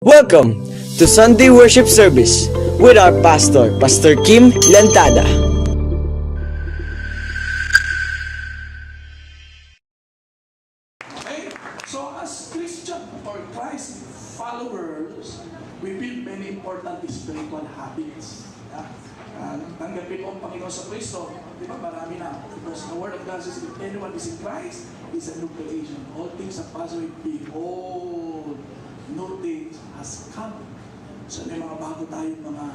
Welcome to Sunday Worship Service with our pastor, Pastor Kim Lantada. Okay? So as Christian or Christ followers, we build many important spiritual habits. Yeah? Tanggapin mo ang Panginoon sa Kristo, di ba marami na. Because the Word of God says, if anyone is in Christ, is a new creation. All things are passed away, behold, new things has come. So may mga bago tayong mga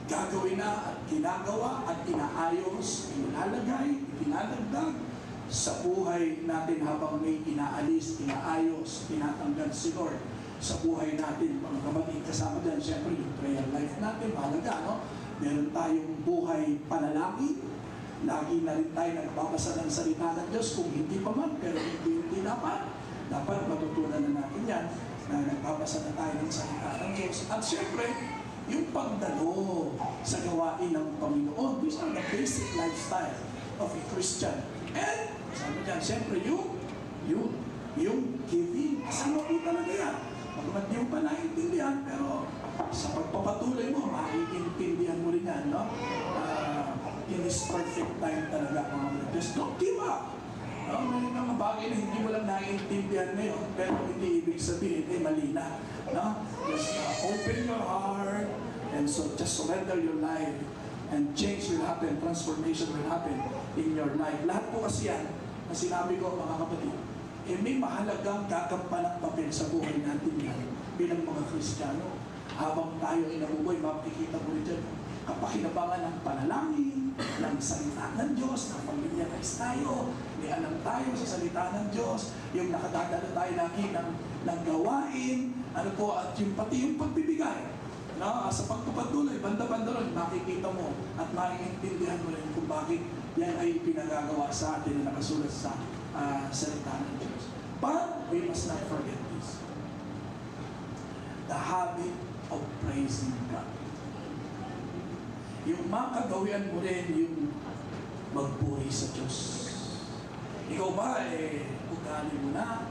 gagawin na at ginagawa at inaayos, ilalagay, pinadagdag sa buhay natin habang may inaalis, inaayos, tinatanggal si Lord sa buhay natin. Mga kapatid, kasama dyan, siyempre yung prayer life natin, mahalaga, no? Meron tayong buhay panalangin. Lagi na rin tayo nagbabasa ng salita ng Diyos, kung hindi pa man, pero hindi dapat. Dapat matutunan na natin yan, na nagbabasa na tayo ng salita ng Diyos. At siyempre, yung pagdalo sa gawain ng Panginoon. These are the basic lifestyle of a Christian. And, sabi dyan, siyempre, yung giving. Kasama po talaga yan. Pagkat di mo pa naiintindihan, pero sa pagpapatuloy mo, maiintindihan mo rin yan, no? In this perfect time talaga, mga just don't give up. May mga bagay na hindi mo lang naiintindihan ngayon, pero hindi ibig sabihin, mali na. No? Just open your heart, and so just surrender your life, and change will happen, transformation will happen in your life. Lahat po kasi yan, na sinabi ko mga kapatid, may mahalagang gagampanang papel sa buhay natin yan bilang mga Kristiyano. Habang tayo ay nabubuhay, makikita mo rin dyan, kapakinabangan ng panalangin, ng salita ng Diyos, ng pamilya na tayo, may alam tayo sa salita ng Diyos, yung nakadadala tayo lagi ng gawain, ano po, at yung pati yung pagbibigay. No? Sa pagpapatuloy, banda-banda rin, makikita mo at maiintindihan mo rin kung bakit yan ay pinagagawa sa atin na nakasulat sa salita ng Diyos. But we must not forget this. The habit of praising God. Yung makagawian mo rin yung magpuri sa Diyos. Ikaw ba, ugali mo na,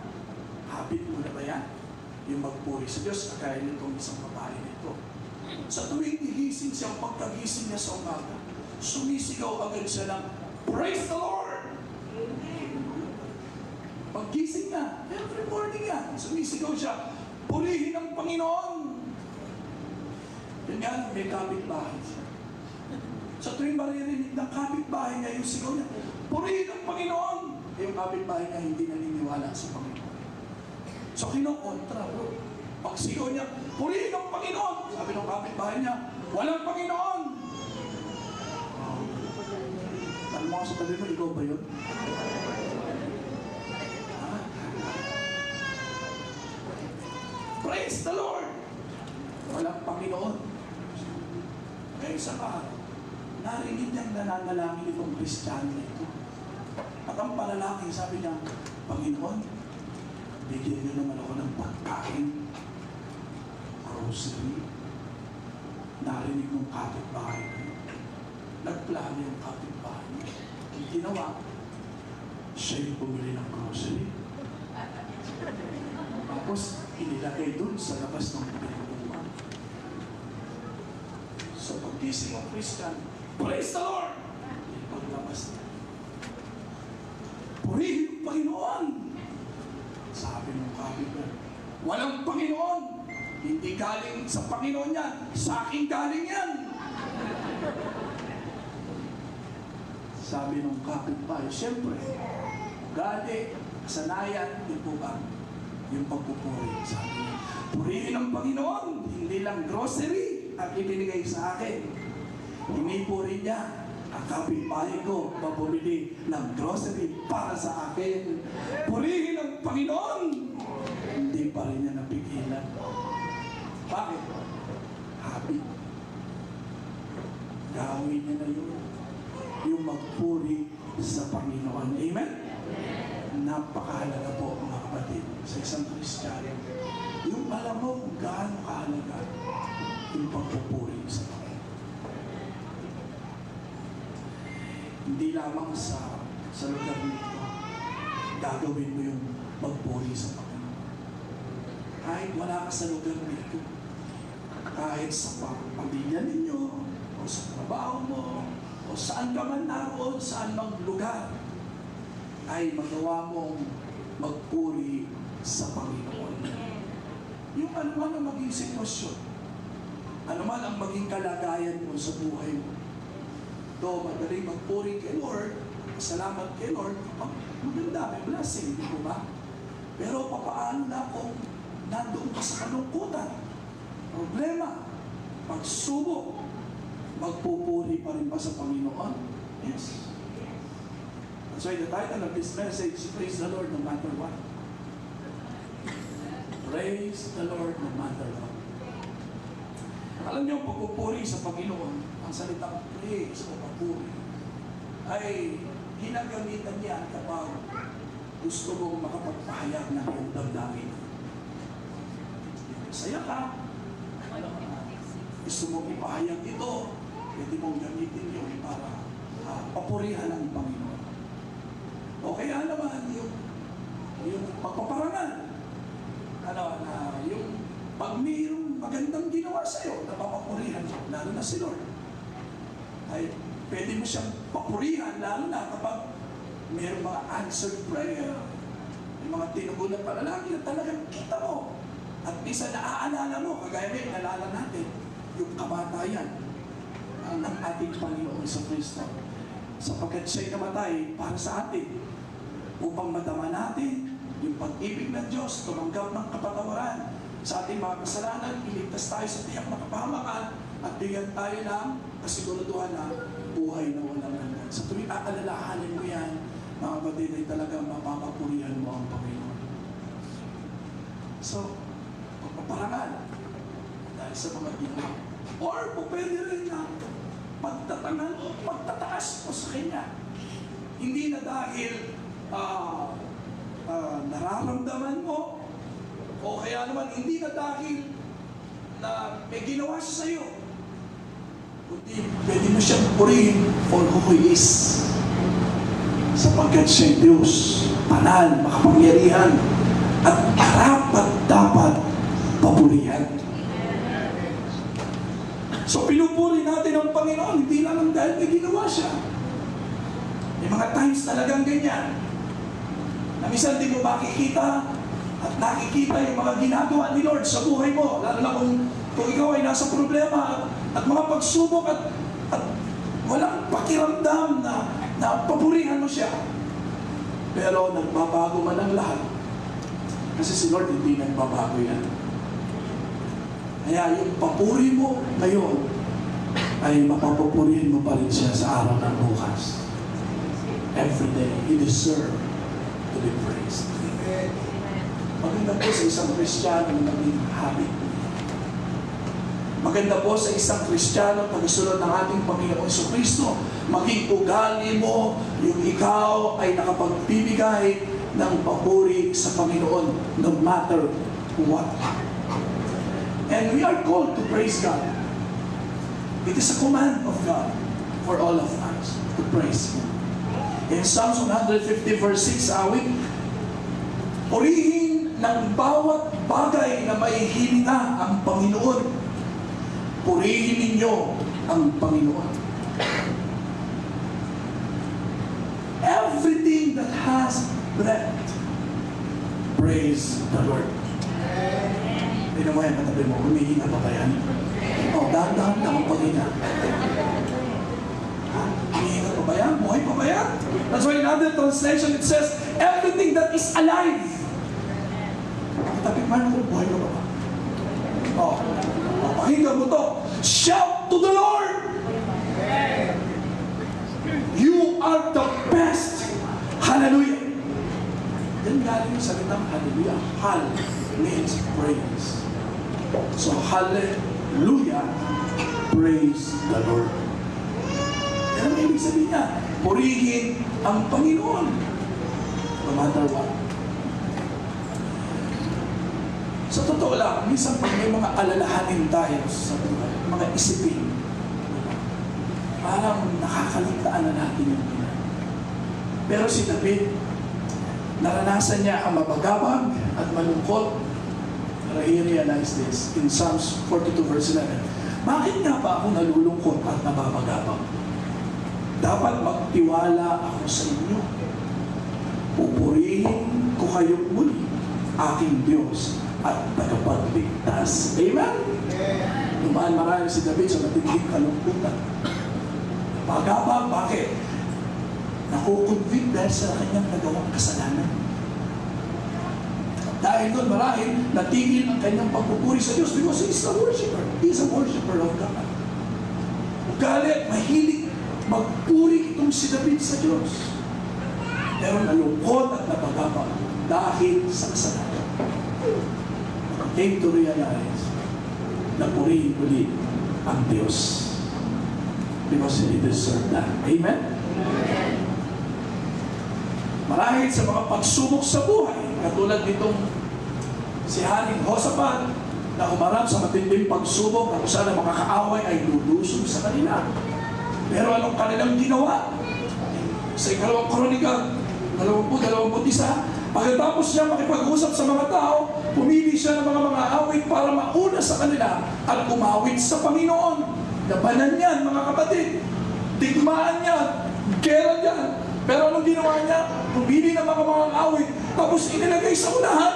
habit mo na ba yan? Yung magpuri sa Diyos, kagaya nitong isang babae nito. Sa tuwing gigising siya, pagkagising niya sa umaga, sumisigaw agad siya ng, Praise the Lord! Paggising na, every morning yan, sumisigaw siya, purihin ang Panginoon! Yun nga, may kapitbahay siya. Sa tuwing maririnig ng kapitbahay niya yung sigaw niya, purihin ang Panginoon! Yung kapitbahay niya hindi naniniwala sa Panginoon. So kinokontra, bro. Pag sigaw niya, purihin ang Panginoon! Sabi ng kapitbahay niya, walang Panginoon! Alam mo sa tabi mo, ikaw ba yun? Praise the Lord! Walang Panginoon. Kaya isa pa, narinig niyang nananalangin itong Kristiyano ito. At ang panalangin, sabi niya, Panginoon, bigyan niyo naman ako ng pagkain, grocery. Narinig ng kapitbahay ko. Nagplano yung kapitbahay niya. Ang ginawa, siya yung bumili ng grocery. Tapos, inilagay dun sa labas ng pinagbuman. So, pag-gising ng Christian, Praise the Lord! Paglabas niya, purihin ang Panginoon! Sabi ng kapitbahay, walang Panginoon! Hindi galing sa Panginoon yan, sa akin galing yan! Sabi ng kapitbahay, siyempre, gali, kasanayan, di po ba? Yung pagpupuri, sabi niya, purihin ang Panginoon, hindi lang grocery ang ibinigay sa akin. Hinipuri niya, ang kapitbahay ko, mabumili ng grocery para sa akin. Purihin ang Panginoon! Hindi pa rin niya napigilan. Bakit? Habit. Gawin niya na yun. Yung magpuri sa Panginoon. Amen? Napakahalaga po mga kapatid sa isang Kristiyano. Yung alam mo kung gaano kahalaga yung pagpupuri sa Panginoon. Hindi lamang sa lugar nito, gagawin mo yung magpuri sa Panginoon. Kahit kahit wala ka sa lugar na ito, kahit sa pamilya ninyo, o sa trabaho mo, o saan ka man naroon, saan mang lugar, ay magawa mong magpuri sa Panginoon. Yung anuman ang maging sitwasyon, anuman ang maging kalagayan mo sa buhay mo, do madaling magpuri kay Lord, salamat kay Lord, maganda, may blessing, di ba? Pero papaano na kung nandoon ka sa kalungkutan, problema, pagsubok, magpupuri pa rin ba sa Panginoon? Yes. That's why the title of this message, Praise the Lord no matter what. Praise the Lord no matter what. Alam niyo, pagpupuri sa Panginoon, ang salitang praise o papuri, ay ginagamitan niya kapag gusto mong makapagpahayag ng iyong damdamin. Masaya ka, gusto mong ipahayag ito, pwede mong gamitin yun para papurihan ang Panginoon. O kaya naman yung pagpaparangal, yung pag mayroong magandang ginawa sa'yo, napapapurihan mo, lalo na si Lord. Ay, pwede mo siyang papurihan, lalo na kapag mayroong mga answered prayer, may mga tinugon na panalangin na talagang kita mo. At minsan naaalala mo, kagaya may naalala natin, yung kamatayan ng ating Panginoon sa Kristo. Sapagkat siya'y namatay para sa atin, upang madama natin yung pag-ibig ng Diyos, tumanggap ng kapatawaran sa ating mga kasalanan, iligtas tayo sa tiyak na kapahamakan, at bigyan tayo ng kasiguraduhan na buhay na walang hanggan. Sa tuwing aalalahanin mo yan, mga kapatid, ay talagang mapapapurihan mo ang Panginoon. So, pagpaparangal dahil sa mga ginawa. Or, pwede rin na pagtatangal o pagtataas mo sa Kanya. Hindi na dahil nararamdaman mo, o kaya naman hindi na dahil na may ginawa siya sa iyo, kundi pwede mo siyang purihin for who He is. Sapagkat siya'y Diyos, banal, makapangyarihan, at karapat dapat papurihan. So pinupuri natin ang Panginoon, hindi lang dahil may ginawa siya. May mga times talagang ganyan, na minsan di mo makikita at nakikita yung mga ginagawa ni Lord sa buhay mo, lalo na kung ikaw ay nasa problema at mga pagsubok at walang pakiramdam na papurihan mo siya. Pero nagbabago man ang lahat. Kasi si Lord hindi nagbabago yan. Kaya yung papuri mo ngayon ay mapapapurihin mo pa rin siya sa araw ng bukas. Every day, He deserves to be praised. Maganda po sa isang Kristiyano na maging habit. Maganda po sa isang Kristiyano pagkasunod ng ating Panginoon Jesucristo, maging ugali mo yung ikaw ay nakapagbibigay ng papuri sa Panginoon no matter what. And we are called to praise God. It is a command of God for all of us to praise Him. In Psalms 150 verse 6, awit, purihin ng bawat bagay na may hininga ang Panginoon. Purihin ninyo ang Panginoon. Everything that has breath, praise the Lord. Tignan mo yan, katabi mo, humihinga pa ba yan? Dahan-dahan ka magpahinga. Humihinga pa ba yan? Buhay pa ba yan? That's why in other translation it says, everything that is alive. Katabi mo, buhay ka ba? Pakinggan mo to. Shout to the Lord! You are the best! Hallelujah! Yan galing yung salitang hallelujah. Hal means praise. So, hallelujah, praise the Lord. Yan ang ibig sabihin niya. Purihin ang Panginoon. No matter what. Sa totoo lang, minsan pag may mga alalahanin tayo sa buhay, mga isipin, parang nakakaligtaan na natin yung buhay. Pero si David, naranasan niya ang mapagabag at malungkot. he realized this in Psalms 42 verse 11. Bakit nga ba ako nalulungkot at nababagabag? Dapat magtiwala ako sa inyo. Pupurihin ko kayong muli, aking Diyos at tagapagligtas. Amen? Dumaan marami si David sa matinding kalungkutan. Pagabag, bakit? Nakukonvict dahil sa kanyang nagawang kasalanan. Dahil doon marahil natigil ang kanyang pagpupuri sa Diyos because he is a worshiper. He is a worshiper of God. Galit, mahilig magpuri itong si David sa Diyos. Pero nalungkot at napagabag dahil sa kasalanan. Came to realize na purihin ulit ang Diyos. Because he deserved that. Amen? Marahil sa mga pagsubok sa buhay, katulad nitong si Haring Hosapat na humarap sa matinding pagsubok na kung saan ang mga kaaway ay lulusog sa kanila. Pero anong kanilang ginawa? Sa ikalawang kronika, 20-21, pagkatapos niya makipag-usap sa mga tao, pumili siya ng mga awit para mauna sa kanila at umawit sa Panginoon. Labanan yan, mga kapatid. Digmaan niya, gera niya. Pero anong ginawa niya? Pumili ng mga awit, tapos inilagay sa unahan.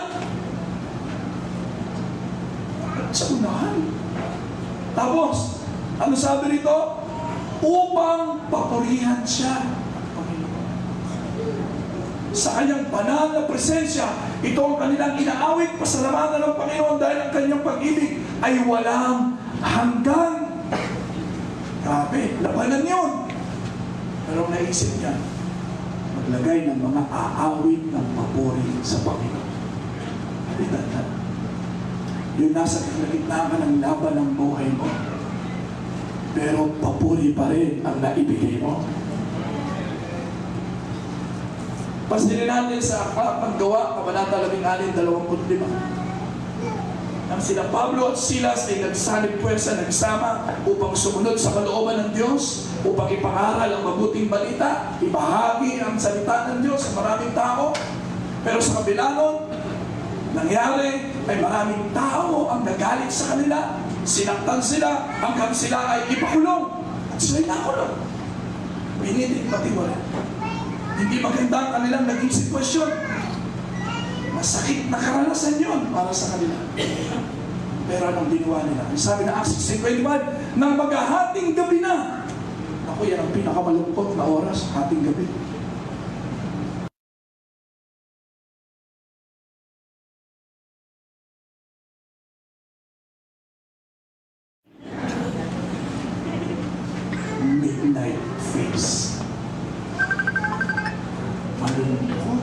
Sa unahan. Tapos, ano sabi rito? Upang papurihan siya. Sa kanyang banal na presensya, ito ang kanilang inaawit, pasalamatan ng Panginoon dahil ang kanyang pag-ibig ay walang hanggan. Grabe, labanan yun. Pero naisip niya, maglagay ng mga aawit ng papuri sa Panginoon. Halitan na. Yung nasa kalagitnaan ka ng laban ng buhay mo, pero papuri pa rin ang naibigay mo. Pasilin natin sa Paggawa, Kabanata 16:25. Nang sila Pablo at Silas ay nagsanib puwersa, nagsama upang sumunod sa kalooban ng Diyos, upang ipangaral ang mabuting balita, ibahagi ang salita ng Diyos sa maraming tao. Pero sa kabila nun, nangyari ay maraming tao ang nagalit sa kanila, sinaktan sila hanggang sila ay ipakulong. At sila'y nakulong. Pinitin pati wala. Hindi maganda ang kanilang naging sitwasyon. Masakit na karanasan yun para sa kanila. Pero anong ginawa nila? Sabi na Acts 16:21, nang maghahating gabi na. Ako, yan ang pinakamalungkot na oras, hating gabi. Midnight feast. Malungkot.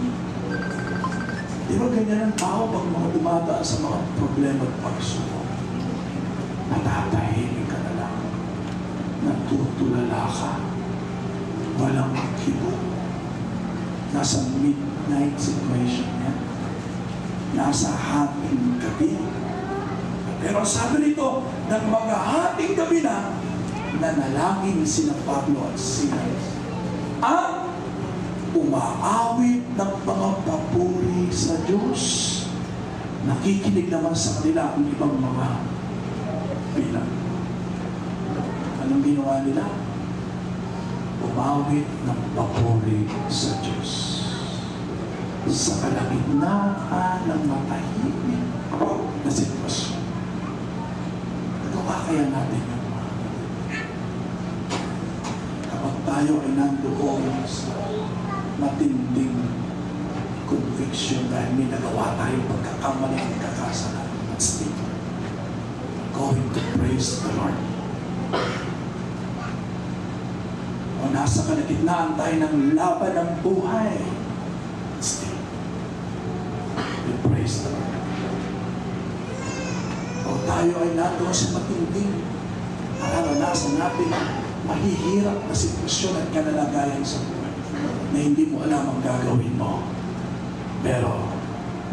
Di ba ganyan ang tao pag mga dumadaan sa mga problema at pagsubok? Natatahimik ka na lang. Natutulala ka. Walang kibo. Nasa midnight situation yan. Nasa hating gabi. Pero sabi nito, nang maghahating gabi na, nanalangin sina Pablo at Silas. At umaawit ng mga papuri sa Diyos. Nakikinig naman sa kanila ang ibang mga bilang. Anong ginawa nila? Umawit ng papuri sa Diyos. Sa kalagitnaan ng matahimik na sitwasyon. Nagawa kaya natin yun? Kapag tayo ay nandoon sa matinding conviction dahil may nagawa tayong pagkakamali at kakasalanan at still going to praise the Lord. O nasa kalagitnaan tayo ng laban ng buhay, still we praise the Lord. O tayo ay nandoon sa matinding naranasan natin mahihirap na sitwasyon at kanalagayan sa buhay na hindi mo alam ang gagawin mo. Pero,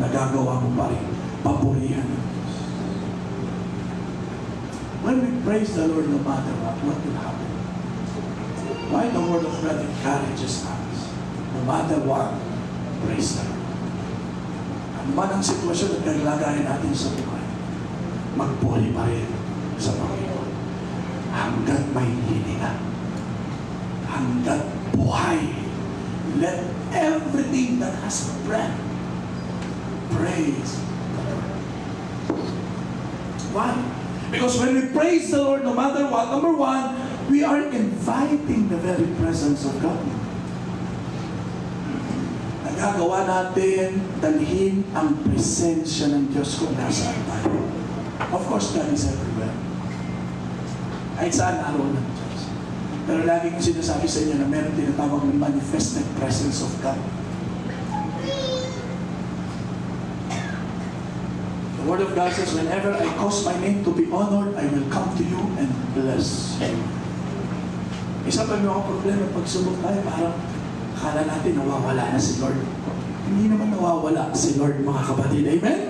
nagagawa mo pa rin. Papurihan ng Diyos. When we praise the Lord no matter what will happen? Why the word of God encourages us? No matter what, praise the Lord. Ang man ang sitwasyon at kalagayan natin sa buhay, magpuri pa rin sa Panginoon. Hanggat may hininga, hanggat buhay, let everything that has breath praise the Lord. Why? Because when we praise the Lord, no matter what, number one, we are inviting the very presence of God. Nagagawa natin dalhin ang presensya ng Diyos kung nasaan tayo. Of course, God is everywhere. Kahit saan naroon ng Diyos. Pero lagi kong sinasabi sa inyo na meron tinatawag ng manifested presence of God. The Word of God says, whenever I cause my name to be honored, I will come to you and bless you. Isa pa yung mga problema, pagsubok tayo, parang akala natin nawawala na si Lord. Hindi naman nawawala si Lord, mga kapatid. Amen?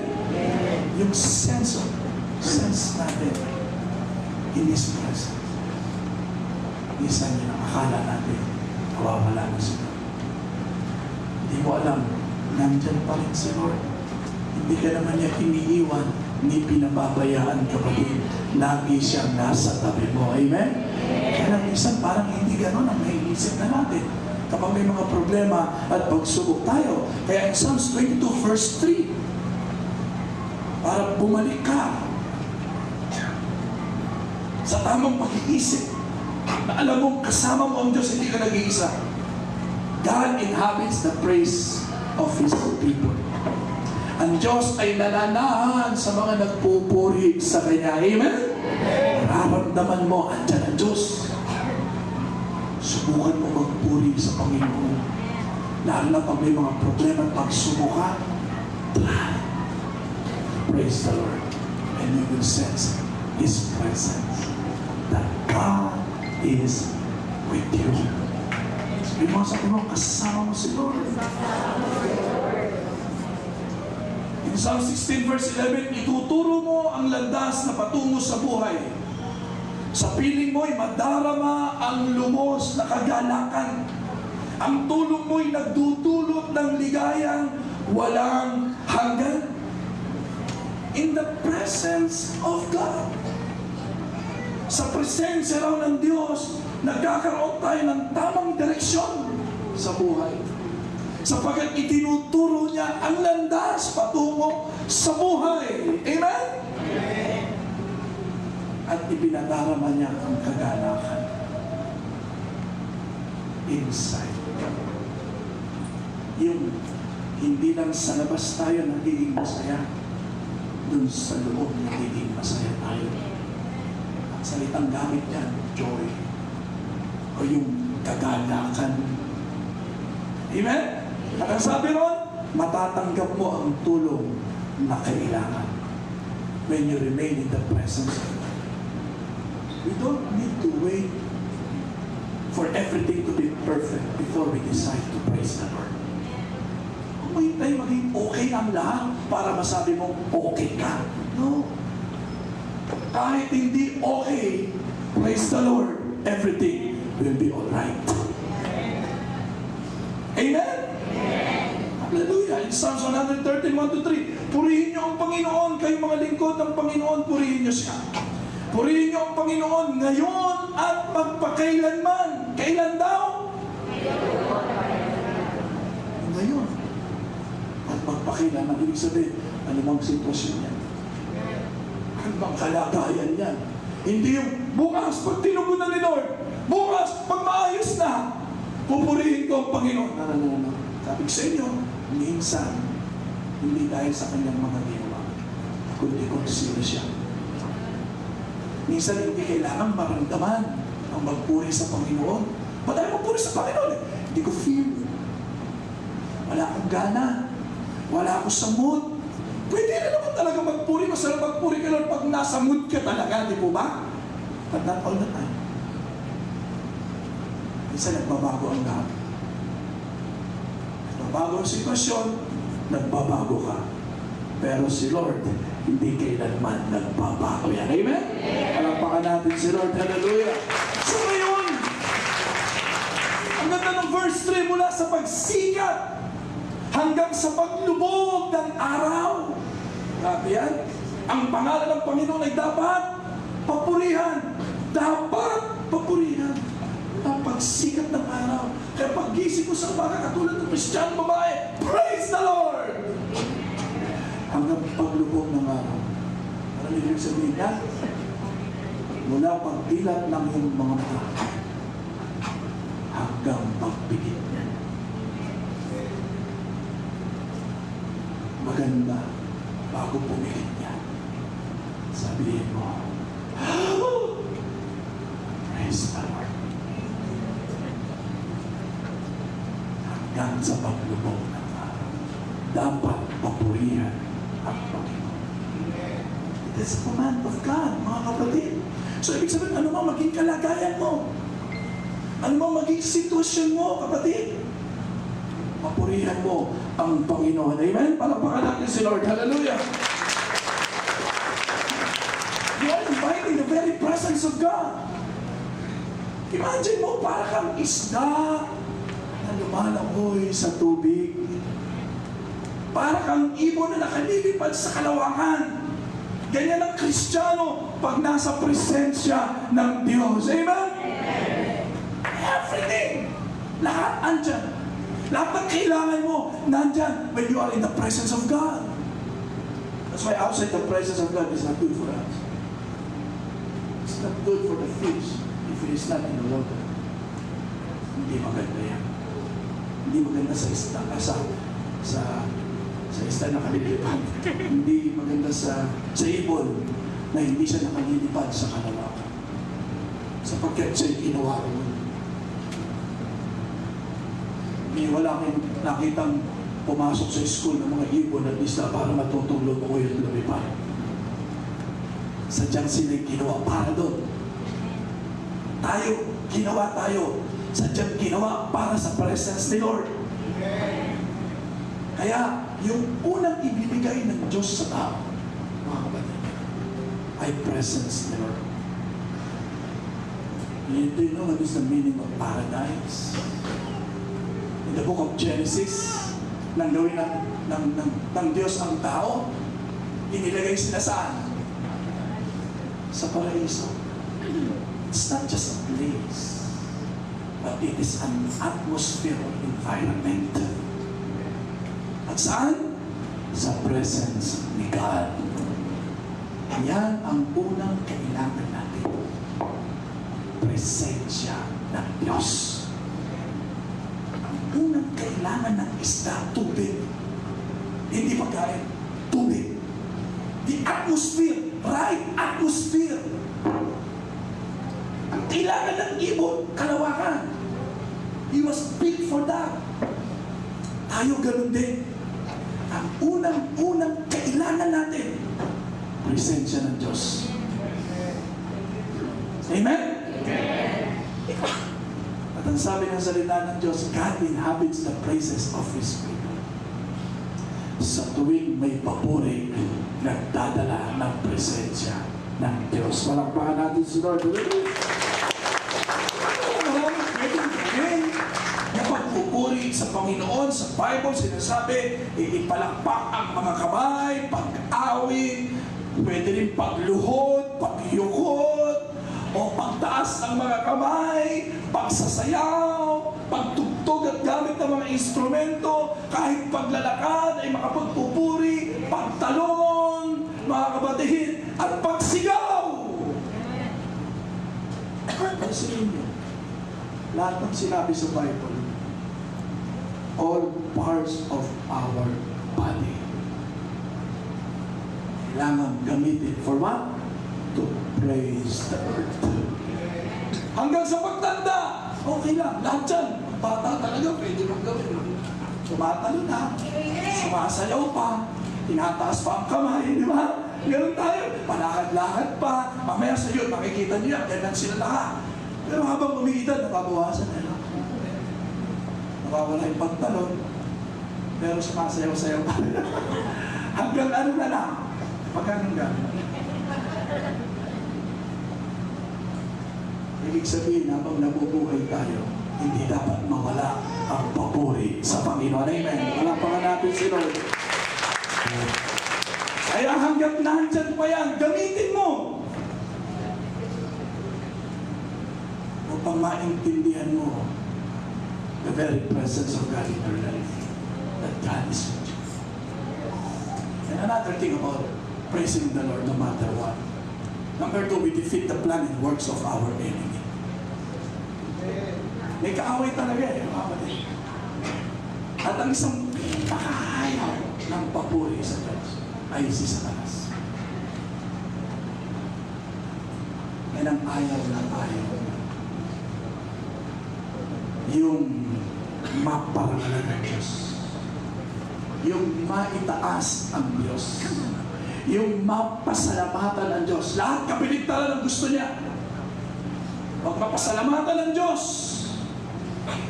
Yung sense natin in His presence. Minsan yun ang akala natin nawawala na si Lord. Hindi mo alam, nandyan pa rin si Lord. Hindi ka naman niya iniiwan, hindi pinababayaan, kapatid. Lagi siyang nasa tabi mo. Amen? Kaya minsan parang hindi gano'n ang naiisip na natin kapag may mga problema at pagsubok tayo. Kaya in Psalms 22 verse 3, para bumalik ka sa tamang pag-iisip na alam mong kasama mo ang Diyos, hindi ka nag-iisa. God inhabits the praise of His people. Ang Diyos ay nananahan sa mga nagpupuri sa Kanya. Amen? Nararamdaman mo, andyan ang Diyos. Subukan mo magpuri sa Panginoon. Lalo na pag may mga problema at pagsubok ka, try. Praise the Lord. And you will sense His presence. That God is with you. Sabi mo, kasama mo si Lord. In Psalm 16 verse 11, ituturo mo ang landas na patungo sa buhay. Sa piling mo'y madarama ang lumos na kagalakan. Ang tulong mo'y nagdudulot ng ligayang walang hanggan. In the presence of God. Sa presensya raw ng Diyos, nagkakaroon tayo ng tamang direksyon sa buhay. Sapagkat itinuturo niya ang landas patungo sa buhay. Amen? At ibinadarama niya ang kagalakan inside. Yung hindi lang sa labas tayo nagiging masaya, dun sa loob nagiging masaya tayo. Ang salitang gamit niya, joy. O yung kagalakan. Amen? At ang sabi ron, matatanggap mo ang tulong na kailangan when you remain in the presence of God. We don't need to wait for everything to be perfect before we decide to praise the Lord. Huwag tayo maging okay ang lahat para masabi mo, okay ka. No. Kahit hindi okay, praise the Lord, everything will be alright. Amen? Hallelujah. In Psalms 113, 1-3, purihin niyo ang Panginoon, kayong mga lingkod ng Panginoon, purihin niyo siya. Purihin niyo ang Panginoon ngayon at magpakailanman. Kailan daw? Ngayon. At magpakailanman. Ibig sabihin, anumang sitwasyon yan. Anumang kalagayan yan. Hindi yung bukas, pag tinugunan ni Lord, bukas, pag maayos na, pupurihin ko ang Panginoon. No. Sabi sa inyo, minsan, hindi dahil sa kanyang mga ginawa, kundi kung sino siya. Minsan hindi kailangan maramdaman ang magpuri sa Panginoon. Ba't tayo magpuri sa Panginoon? Hindi ko feel. Wala akong gana. Wala akong sa mood. Pwede na naman talaga magpuri. Masarap magpuri ka Lord pag nasa mood ka talaga. Di po ba? But not all the time. Minsan nagbabago ang lahat. Nagbabago ang sitwasyon, nagbabago ka. Pero si Lord, hindi kailanman nagbabago yan. Amen? Palakpakan natin si Lord. Hallelujah. So ngayon, ang ganda ng verse 3, mula sa pagsikat hanggang sa paglubog ng araw. Grabe yan. Ang pangalan ng Panginoon ay dapat papurihan. Dapat papurihan. Ang pagsikat ng araw. Kaya pag-gising ko sa umaga, katulad ng Kristiyano babae, praise the Lord! Hanggang paglubog ng araw. Ano ibig sabihin niya? Mula pagdilat ng iyong mga mata hanggang pagpigit niya. Maganda bago pumigit niya. Sabihin mo, praise the Lord. Hanggang sa paglubog ng araw, dapat papurihan ang Panginoon. It is a command of God, mga kapatid. So, ibig sabihin, ano mang maging kalagayan mo? Ano mang maging sitwasyon mo, kapatid? Papurihan mo ang Panginoon. Amen? Palakpakan natin si Lord. Hallelujah! You are inviting the very presence of God. Imagine mo, para kang isda na lumalangoy sa tubig. Para kang ibon na nakalilipad sa kalawakan. Ganyan ang Kristiyano pag nasa presensya ng Diyos. Amen? Everything. Lahat andyan. Lahat ng kailangan mo, nandyan when you are in the presence of God. That's why outside the presence of God is not good for us. It's not good for the fish if it is not in the water. Hindi maganda yan. Hindi maganda sa isda, sa isda na kalilipad. Hindi maganda sa ibon na hindi siya nakalilipad sa kalawakan. Sapagkat siya'y ginawa ko. Wala kang nakitang pumasok sa school ng mga ibon at isda para matutong lumoy at lumipad. Sadyang sila'y ginawa para doon. Ginawa tayo. Sadyang ginawa para sa presence ni Lord. Kaya, yung unang ibibigay ng Diyos sa tao, mga kapatid, ay presence ni Lord. Do you know what is the meaning of paradise? In the book of Genesis, nang gawin ng Diyos ang tao, inilagay sila saan? Sa paraiso. It's not just a place, but it is an atmosphere or environment. At saan? Sa presence ni God. Yan ang unang kailangan natin. Presensya ng Diyos. Ang unang kailangan ng isda, tubig. Hindi pagkain, tubig. The atmosphere, right atmosphere. Ang kailangan ng ibon, kalawakan. He was built for that. Tayo ganun din. Ang unang kailangan natin, presensya ng Diyos. Amen? At ang sabi ng salita ng Diyos, God inhabits the praises of His people. Sa tuwing may papuri, nagdadala ng presensya ng Diyos. Palakpakan natin si Lord. Maraming pwedeng gawin na pagpupuri sa Panginoon. Sa Bible, sinasabi, ipalakpak ang mga kamay, pag-awit, pwede rin pagluhod, pagyukot, o pagtaas ng mga kamay, pagsasayaw, pagtugtog at gamit ng mga instrumento, kahit paglalakad ay makapagpupuri, pagtalon, mga kapatid, at pagsigaw. Pansin niyo, lahat ng sinabi sa Bible, all parts of our body, kailangan gamitin for what? To praise the Lord. Hanggang sa pagtanda, okay lang, lahat dyan. Bata talaga, pwede mong gawin. Tumatalo na, sumasayaw pa, tinataas pa ang kamay, di ba? Ganun tayo, palakad-lakad pa. Mamaya sa yun, makikita niyo yan, ganyan sila lahat. Pero habang umiidad, nababawasan na lang. Nawawala yung pantalon, pero sumasayaw-sayaw pa. Hanggang ano na lang, pagkanong gano'n. Ibig sabihin, habang nabubuhay tayo, hindi dapat mawala ang papuri sa Panginoon. Amen. Palapakan natin si Lord. Kaya hanggat nandyan pa yan, gamitin mo upang maintindihan mo the very presence of God in your life. That God is with you. And another thing about praising the Lord no matter what. Number 2, we defeat the plan and works of our enemy. May kaaway talaga mga kapatid. At ang isang pinakahayaw ng papuri sa Diyos ay si Satanas. Yan ang ayaw ng ayaw. Yung maparangalan ng Diyos. Yung maitaas ang Diyos. Yung mapasalamatan ng Diyos. Lahat kapiligtaran ang gusto niya. Huwag mapasalamatan ng Diyos.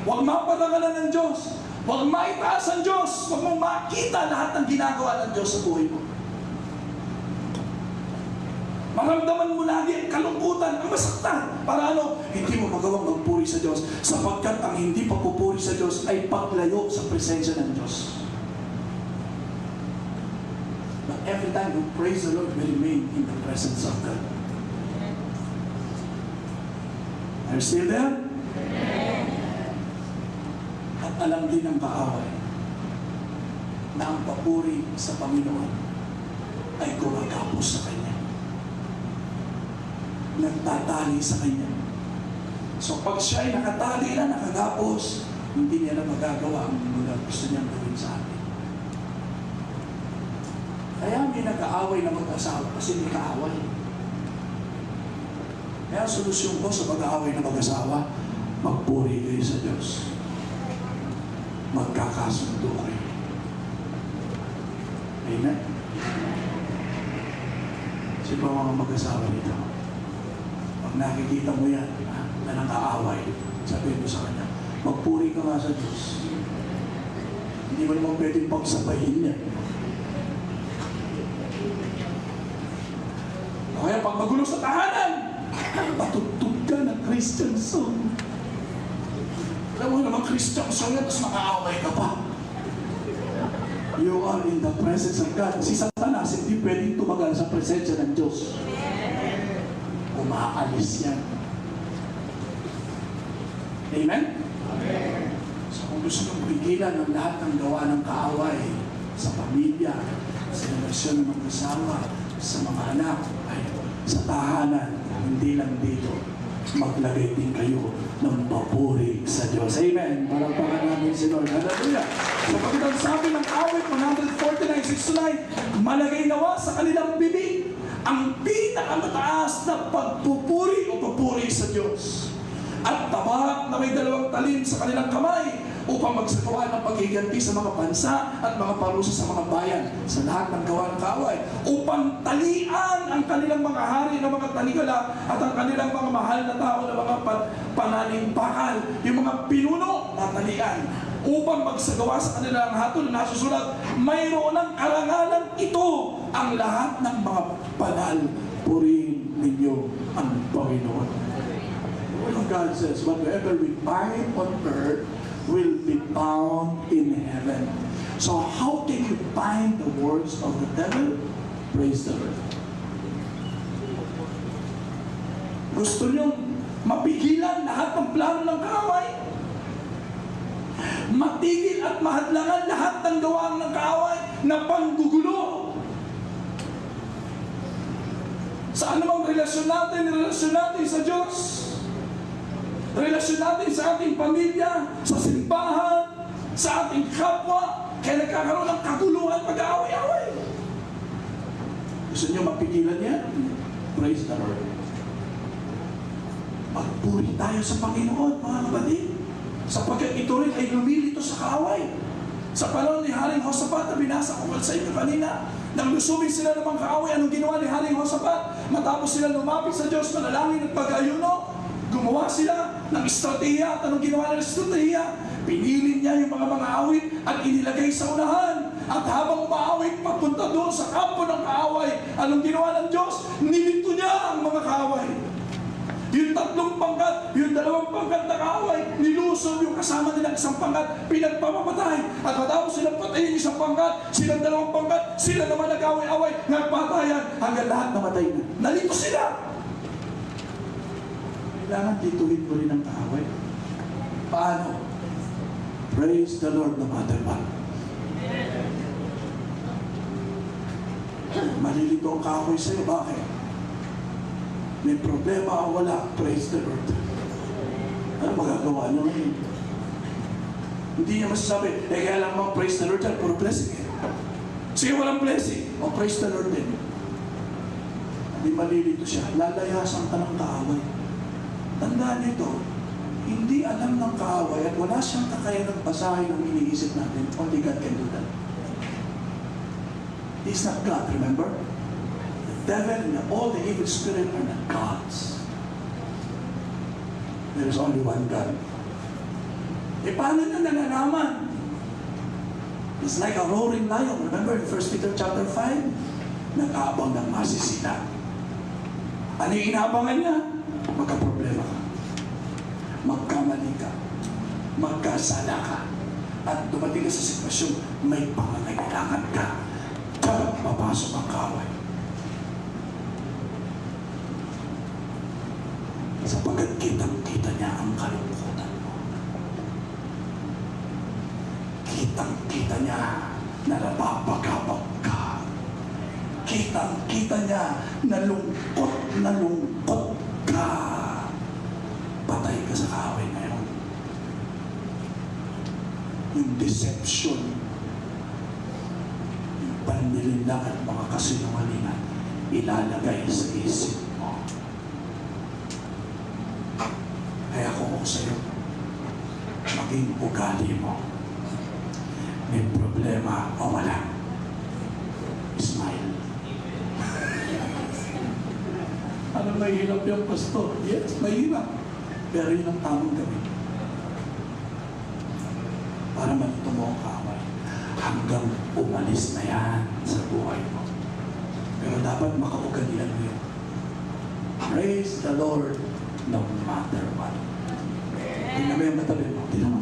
Huwag maparangalan ng Diyos. Huwag maitaas ang Diyos. Huwag mong makita lahat ng ginagawa ng Diyos sa buhay mo. Maramdaman mo lagi ang kalungkutan, ang masaktan. Para ano? Hindi mo magawang magpuri sa Diyos. Sapagkat ang hindi pagpupuri sa Diyos ay paglayo sa presensya ng Diyos. But every time we praise the Lord, we remain in the presence of God. Are you still there? At alam din ng kaaway na ang papuri sa Panginoon ay gumagapos sa Kanya. Nagtatali sa Kanya. So pag siya ay nakatali na, nakagapos, hindi niya na magagawa ang mga gusto niyang gawin sa atin. Kaya may nag-aaway na mag-asawa kasi may kaaway. Kaya ang solusyon ko sa mag-aaway na mag-asawa, magpuri kayo sa Diyos. Magkakasundo kayo. Amen? Sino ba mga mag-asawa nito? Pag nakikita mo yan, na nang-aaway, sabihin mo sa kanya, magpuri ka nga sa Diyos. Hindi mo naman pwedeng pagsabayin niya. Kaya pag magulo sa tahanan, patutug ka ng Christian song. Alam mo naman Christian song yan, tapos makaaway ka pa. You are in the presence of God. Si Satanas, hindi pwedeng tumagal sa presensya ng Diyos. Umaalis yan. Amen? So kung gusto mong pigilan ang lahat ng gawa ng kaaway sa pamilya, sa relasyon ng mga asawa, sa mga anak, ay sa tahanan, hindi lang dito, maglagay din kayo ng papuri sa Diyos. Amen. Palakpakan namin si Lord. Hallelujah. Sapagkat ang sabi ng awit 149:6-9, malagay nawa sa kanilang bibig ang pinakamataas na pagpupuri o papuri sa Diyos. At tabak na may 2 talim sa kanilang kamay upang magsagawa ng paghiganti sa mga bansa at mga parusa sa mga bayan sa lahat ng gawa ng kaaway, upang talian ang kanilang mga hari ng mga taligala at ang kanilang mga mahal na tao na mga pananimpakal, yung mga pinuno na talian, upang magsagawa sa kanilang hatol na nasusulat, mayroon ng karangalan ito ang lahat ng mga banal, purihin ninyo ang Panginoon. God says, whatever we bind on earth will be bound in heaven. So how can you bind the words of the devil? Praise the Lord. Gusto nyo mapigilan lahat ng plano ng kaaway? Matigil at mahadlangan lahat ng gawaang ng kaaway na panggugulo? Sa anumang relasyon natin sa Diyos, relasyon natin sa ating pamilya, sa simbahan, sa ating kapwa, kaya nagkakaroon ng kaguluhan pag-aaway-away. Gusto niyo mapigilan yan? Praise the Lord. Magpuri tayo sa Panginoon, mga kapatid, sapagkat ito rin ay lumilito sa kaaway. Sa panahon ni Haring Josaphat na binasa ko sa inyo kanina, nang lusubin sila ng mga kaaway, anong ginawa ni Haring Josaphat? Matapos sila lumapit sa Diyos, manalangin at pag-ayuno, gumawa sila ng estratehiya. At anong ginawa ng estratehiya? Pinili niya yung mga awit at inilagay sa unahan. At habang umaawit papunta doon sa kampo ng kaaway, anong ginawa ng Diyos? Nilito niya ang mga kaaway. Yung 3 pangkat, yung 2 pangkat na kaaway, nilusob yung kasama nila isang pangkat, pinagpapatay. At matapos silang patayin isang pangkat, silang 2 pangkat, sila naman nag-away-away, nagpatayan, hanggang lahat namatay na. Nalito sila. Kailangan dituhin mo rin ang kaaway. Paano? Praise the Lord no matter what. Malilito ang kaaway sa'yo. Bakit? May problema o wala, praise the Lord. Ano magagawa nyo ngayon? Hindi niya masasabi, kaya lang mga praise the Lord yan, puro blessing eh. Sige, walang blessing. O praise the Lord din. Hindi malilito siya. Lalayasan ka ng kaaway. Tandaan nito, hindi alam ng kaaway at wala siyang kakayanang basahin ang iniisip natin. Only God can do that. He's not God, remember? Devil and all the evil spirit are not gods. There is only one God. E paano niya nalalaman? It's like a roaring lion. Remember in 1 Peter chapter 5? Nag-aabang ng masisita. Ano yung inaabangan niya? Magka-problema ka. Magkamali ka. Magkasala ka. At dumating ka sa sitwasyon, may pangangailangan ka. Diyan papasok ang kaaway. Sapagkat kitang-kita niya ang kalungkutan mo. Kitang-kita niya na napapagabag ka. Kitang-kita niya na lungkot ka. Patay ka sa kaaway ngayon. Yung deception, yung panlilinlang at mga kasinungalingan, ilalagay sa isip mo. Kaya kung ako sa'yo, maging ugali mo. May problema o wala. Smile. Ano mahirap yung pastor? Yes, mahirap. Pero yun ang tamang gawin. Para malito mo ang kaaway. Hanggang umalis na yan sa buhay mo. Pero dapat makaugalian mo yun. Praise the Lord no matter what. Tingnan mo yung matabi mo. Tingnan mo.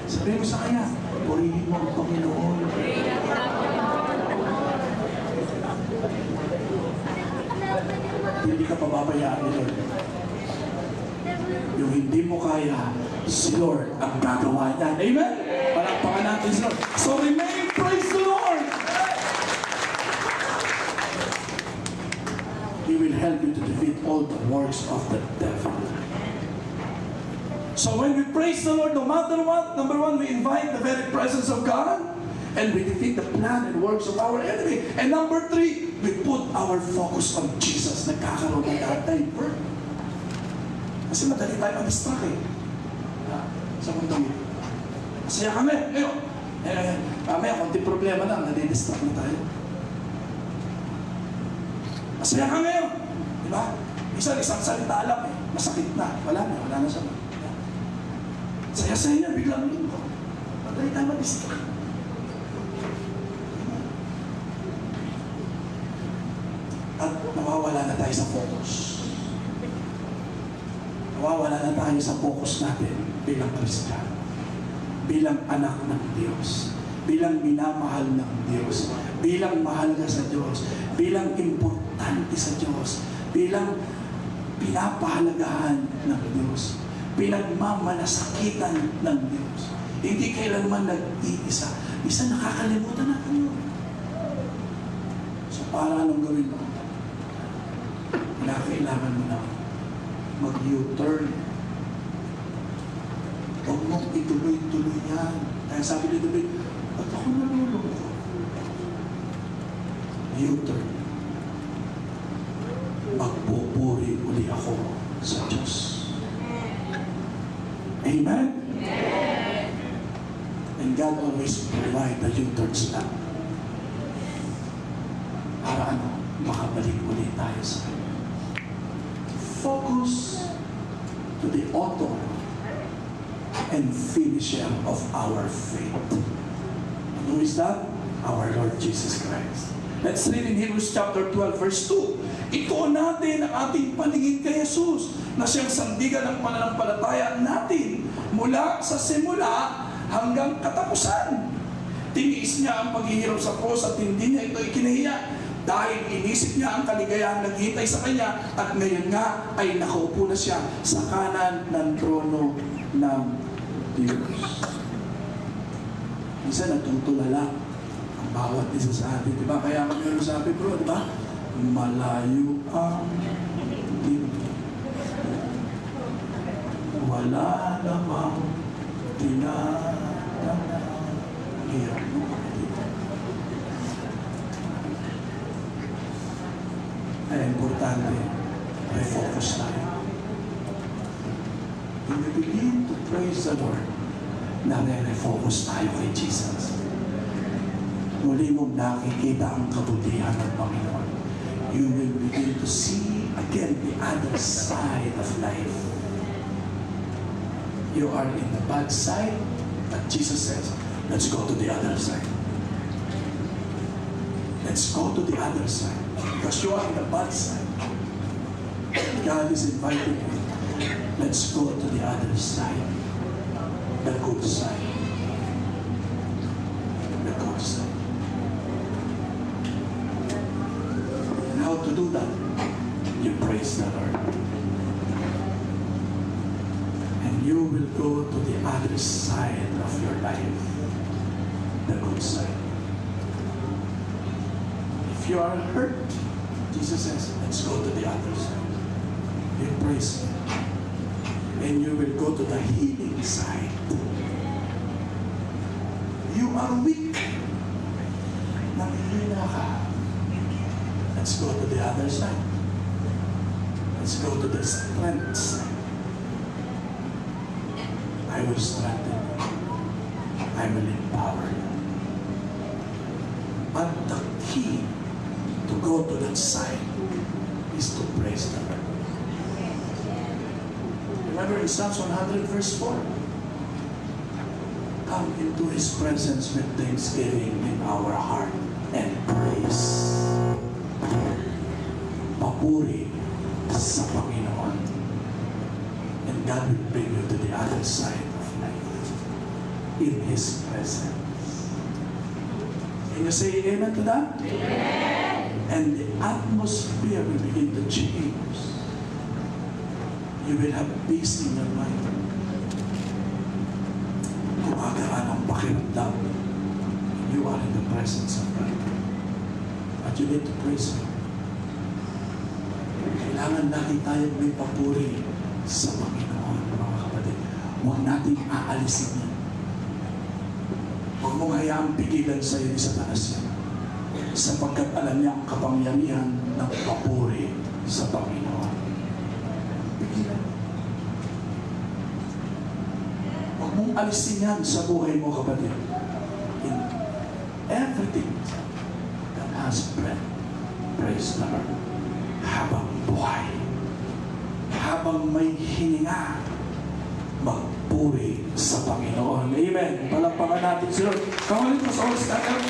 Sabihin mo sa kanya, purihin mo ang Panginoon. Hindi ka pababayaan ni Lord. Yung hindi mo kaya, si Lord ang gagawa niyan. Amen? Palakpakan natin si Lord. So remain, praise the Lord! He will help you to defeat all the works of the devil. So when we praise the Lord, no matter what, number one, we invite the very presence of God, and we defeat the plan and works of our enemy. And number 3, we put our focus on Jesus. Nagkakaroon ng lahat tayo. Kasi madali tayo mag-distract eh. Sa mundo yun. Masaya kami. Ngayon, mamaya, konti problema lang, nadidistract na tayo. Masaya ka ngayon. Diba? Isang salita lang eh. Masakit na. Wala na siya. Saya-saya niya, biglang yun. Madali tayo mag-distract. At nawawala na tayo sa focus. Nawawala na tayo sa focus natin bilang Kristiyano. Bilang anak ng Diyos. Bilang minamahal ng Diyos. Bilang mahalaga sa Diyos. Bilang importante sa Diyos. Bilang pinapahalagahan ng Diyos. Pinagmamalasakitan ng Diyos. Hindi kailanman nag-iisa. Isa nakakalimutan natin yun. So para anong gawin mo? Kailangan mo na mag-U-turn. Huwag mong ituloy-tuloy yan. Kaya sabi ni David, ba't ako nalulungkot? U-turn. Magpupuri uli ako sa Diyos. Amen? And God always provide the U-turns lang. Para makabalik uli tayo sa Kanya. Focus to the author and finisher of our faith. And who is that? Our Lord Jesus Christ. Let's read in Hebrews chapter 12, verse 2. Ituon natin ang ating paningin kay Jesus na siyang sandigan ng pananampalataya natin mula sa simula hanggang katapusan. Tiniis niya ang paghihirap sa krus at hindi niya ito ikinahiya dahil inisip niya ang kaligayahan naghihintay sa kanya at ngayon nga ay nakaupo na siya sa kanan ng trono ng Diyos. Minsan natutulala ang bawat isa sa atin, di ba? Kaya kami sabi, bro, di ba? Malayo ang dibdib. Wala namang tinatanggihan. Ay, importante, refocus tayo. When we begin to praise the Lord, nare-refocus tayo kay Jesus. Muli mong nakikita ang kabutihan ng Panginoon. You will begin to see again the other side of life. You are in the bad side, but Jesus says, let's go to the other side. Let's go to the other side. Because you are in the bad side. God is inviting you. Let's go to the other side. The good side. The good side. And how to do that? You praise the Lord. And you will go to the other side of your life. The good side. If you are hurt, Jesus says, let's go to the other side. You praise Him. And you will go to the healing side. You are weak. Nanghihina ka. Let's go to the other side. Let's go to the strength side. I will strengthen you. I will empower you. But the key to go to that side is to praise the Lord. Remember in Psalms 100 verse 4, come into His presence with thanksgiving in our heart and praise. Papuri sa Panginoon. And God will bring you to the other side of life in His presence. Can you say amen to that? Amen. And the atmosphere will begin to change. You will have peace in your mind. Kumagaan ang pakiramdam. You are in the presence of God. But you need to praise Him. Kailangan natin tayong may papuri sa Panginoon, mga kapatid. Huwag nating aalisin yan. Huwag mong hayaang pigilan sa iyo ni Satanas yan. Sapagkat alam niya ang kapangyarihan ng papuri sa Panginoon. Pigilan. Huwag mong alisin yan sa buhay mo, kapatid. In everything that has breath, praise the Lord. Habang buhay, habang may hininga, magpuri sa Panginoon. Amen. Palakpakan natin si Lord. Come on, let's all stand up.